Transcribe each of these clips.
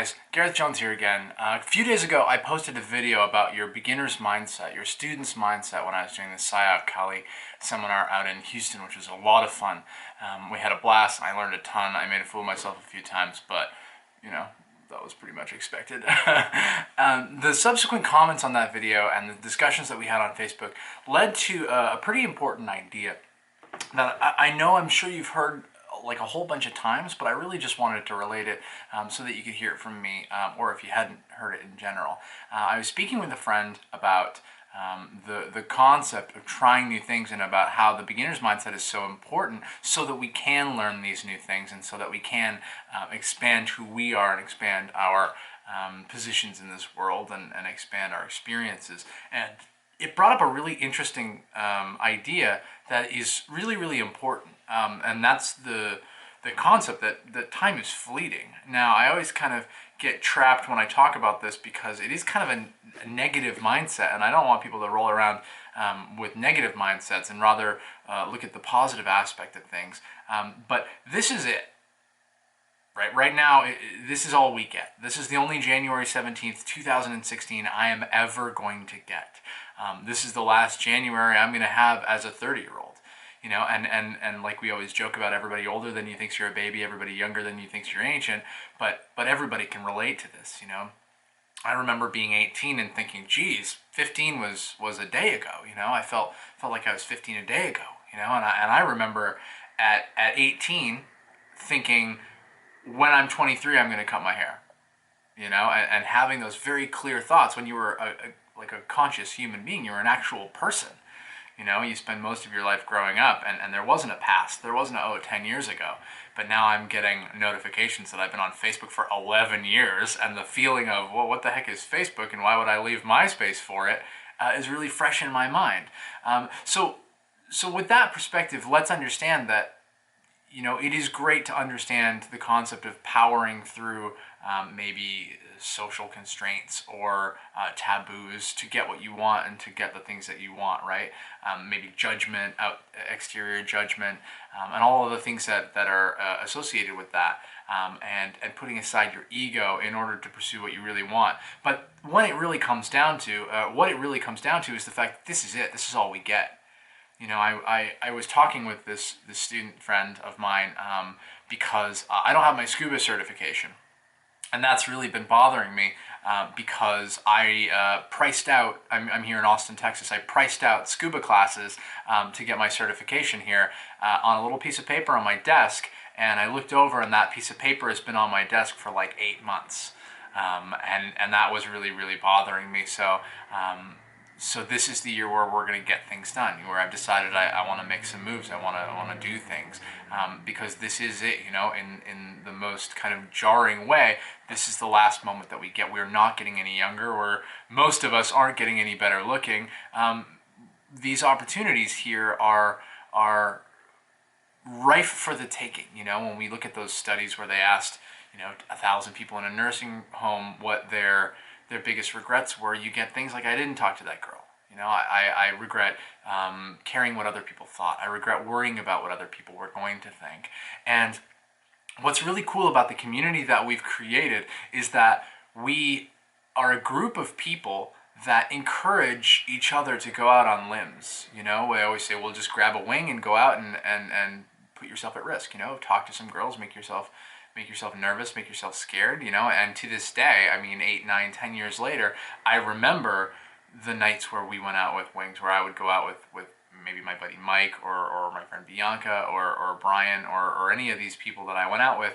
guys, Gareth Jones here again. A few days ago I posted a video about your beginner's mindset, your student's mindset when I was doing the SciOp Cali seminar out in Houston, which was a lot of fun. We had a blast and I learned a ton. I made a fool of myself a few times, but you know, that was pretty much expected. The subsequent comments on that video and the discussions that we had on Facebook led to a pretty important idea that I know I'm sure you've heard like a whole bunch of times, but I really just wanted to relate it so that you could hear it from me, or if you hadn't heard it in general. I was speaking with a friend about the concept of trying new things and about how the beginner's mindset is so important so that we can learn these new things and so that we can expand who we are and expand our positions in this world and expand our experiences. And it brought up a really interesting idea that is really, really important. And that's the concept that time is fleeting. Now, I always kind of get trapped when I talk about this because it is kind of a negative mindset, and I don't want people to roll around with negative mindsets and rather look at the positive aspect of things. But this is it. Right now, this is all we get. This is the only January 17th, 2016 I am ever going to get. This is the last January I'm going to have as a 30-year-old. You know, and like we always joke about, everybody older than you thinks you're a baby, everybody younger than you thinks you're ancient, but everybody can relate to this, you know. I remember being 18 and thinking, geez, 15 was a day ago, you know. I felt like I was 15 a day ago, you know, and I remember at 18 thinking, when I'm 23, I'm going to cut my hair, you know, and having those very clear thoughts. When you were like a conscious human being, you're an actual person. You know, you spend most of your life growing up, and there wasn't a past. There wasn't 10 years ago. But now I'm getting notifications that I've been on Facebook for 11 years, and the feeling of, well, what the heck is Facebook, and why would I leave MySpace for it, is really fresh in my mind. So with that perspective, let's understand that, you know, it is great to understand the concept of powering through maybe social constraints or taboos to get what you want and to get the things that you want, right? Maybe judgment, exterior judgment, and all of the things that are associated with that, and putting aside your ego in order to pursue what you really want. But when it really comes down to, what it really comes down to is the fact that this is it. This is all we get. You know, I was talking with this student friend of mine because I don't have my scuba certification. And that's really been bothering me because I priced out, I'm here in Austin, Texas, I priced out scuba classes to get my certification here on a little piece of paper on my desk, and I looked over and that piece of paper has been on my desk for like 8 months. And that was really, really bothering me. So this is the year where we're going to get things done, where I've decided I want to make some moves, I want to do things, because this is it, you know, in the most kind of jarring way. This is the last moment that we get. We're not getting any younger, or most of us aren't getting any better looking. These opportunities here are rife for the taking. You know, when we look at those studies where they asked, you know, 1,000 people in a nursing home what their biggest regrets were, you get things like, I didn't talk to that girl. You know, I regret caring what other people thought. I regret worrying about what other people were going to think. And what's really cool about the community that we've created is that we are a group of people that encourage each other to go out on limbs. You know, we always say, well, just grab a wing and go out and put yourself at risk. You know, talk to some girls, make yourself nervous, make yourself scared, you know. And to this day, I mean, 8, 9, 10 years later, I remember the nights where we went out with wings, where I would go out with maybe my buddy Mike or my friend Bianca or Brian or any of these people that I went out with,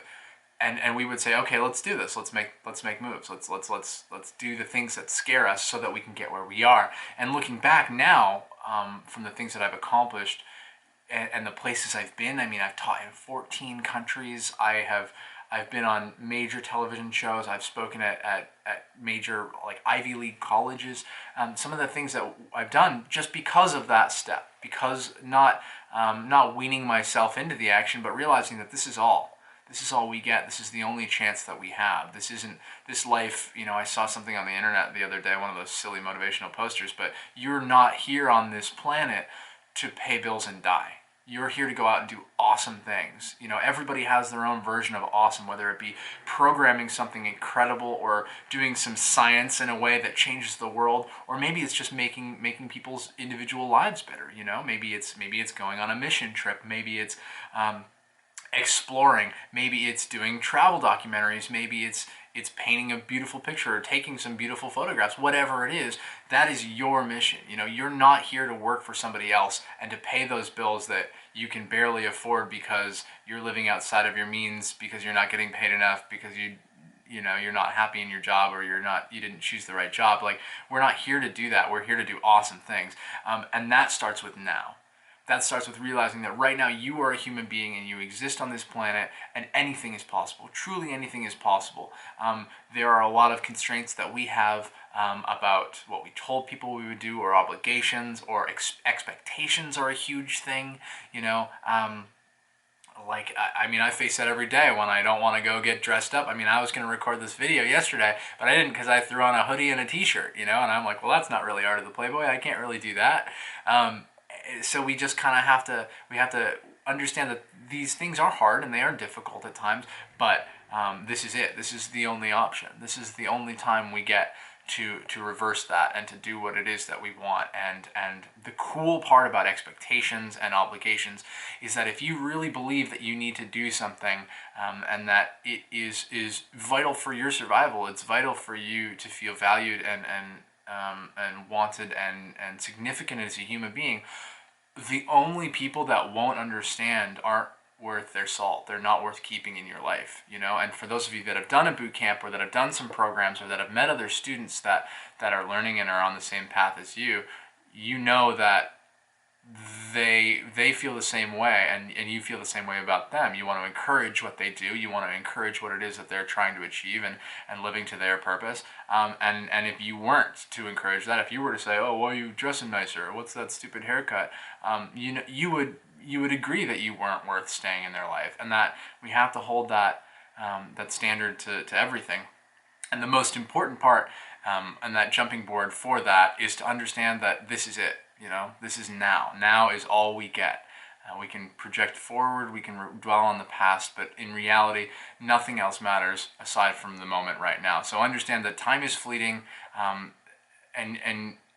and we would say, okay, let's do this. Let's make moves. Let's do the things that scare us so that we can get where we are. And looking back now, from the things that I've accomplished and the places I've been, I mean, I've taught in 14 countries. I've been on major television shows. I've spoken at major like Ivy League colleges. Some of the things that I've done just because of that step, because not weaning myself into the action, but realizing that this is all we get. This is the only chance that we have. This isn't this life. You know, I saw something on the internet the other day, one of those silly motivational posters, but you're not here on this planet to pay bills and die. You're here to go out and do awesome things. You know, everybody has their own version of awesome, whether it be programming something incredible or doing some science in a way that changes the world, or maybe it's just making people's individual lives better. You know, maybe it's going on a mission trip, maybe it's exploring, maybe it's doing travel documentaries, maybe it's painting a beautiful picture or taking some beautiful photographs. Whatever it is, that is your mission. You know, you're not here to work for somebody else and to pay those bills that you can barely afford because you're living outside of your means, because you're not getting paid enough, because you know, you're not happy in your job, or you didn't choose the right job. Like, we're not here to do that. We're here to do awesome things. And that starts with now. That starts with realizing that right now you are a human being and you exist on this planet, and anything is possible. Truly anything is possible. There are a lot of constraints that we have about what we told people we would do, or obligations, or expectations are a huge thing. You know, like, I mean, I face that every day when I don't want to go get dressed up. I mean, I was going to record this video yesterday, but I didn't because I threw on a hoodie and a t-shirt, you know, and I'm like, well, that's not really art of the Playboy. I can't really do that. So we just kind of have to understand that these things are hard and they are difficult at times, but this is it. This is the only option. This is the only time we get to reverse that and to do what it is that we want. And the cool part about expectations and obligations is that if you really believe that you need to do something, and that it is vital for your survival, it's vital for you to feel valued and wanted and significant as a human being, the only people that won't understand aren't worth their salt. They're not worth keeping in your life, you know. And for those of you that have done a boot camp, or that have done some programs, or that have met other students that are learning and are on the same path as you, you know that they feel the same way, and you feel the same way about them. You want to encourage what they do. You want to encourage what it is that they're trying to achieve and living to their purpose. And if you weren't to encourage that, if you were to say, oh, why are you dressing nicer? Or what's that stupid haircut? You know, you would agree that you weren't worth staying in their life, and that we have to hold that standard to everything. And the most important part, and that jumping board for that, is to understand that this is it. You know, this is now. Now is all we get. We can project forward, we can dwell on the past, but in reality, nothing else matters aside from the moment right now. So understand that time is fleeting, and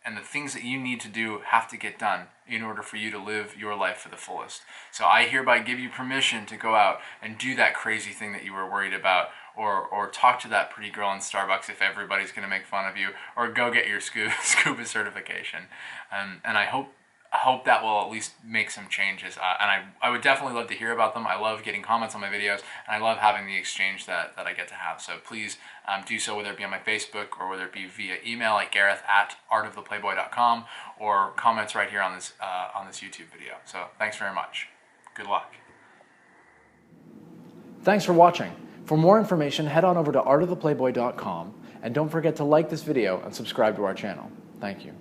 the things that you need to do have to get done in order for you to live your life for the fullest. So I hereby give you permission to go out and do that crazy thing that you were worried about, or talk to that pretty girl in Starbucks if everybody's going to make fun of you, or go get your scuba certification. And I hope that will at least make some changes. And I would definitely love to hear about them. I love getting comments on my videos, and I love having the exchange that I get to have. So please do so, whether it be on my Facebook or whether it be via email at gareth@artoftheplayboy.com, or comments right here on this YouTube video. So thanks very much. Good luck. Thanks for watching. For more information, head on over to artoftheplayboy.com, and don't forget to like this video and subscribe to our channel. Thank you.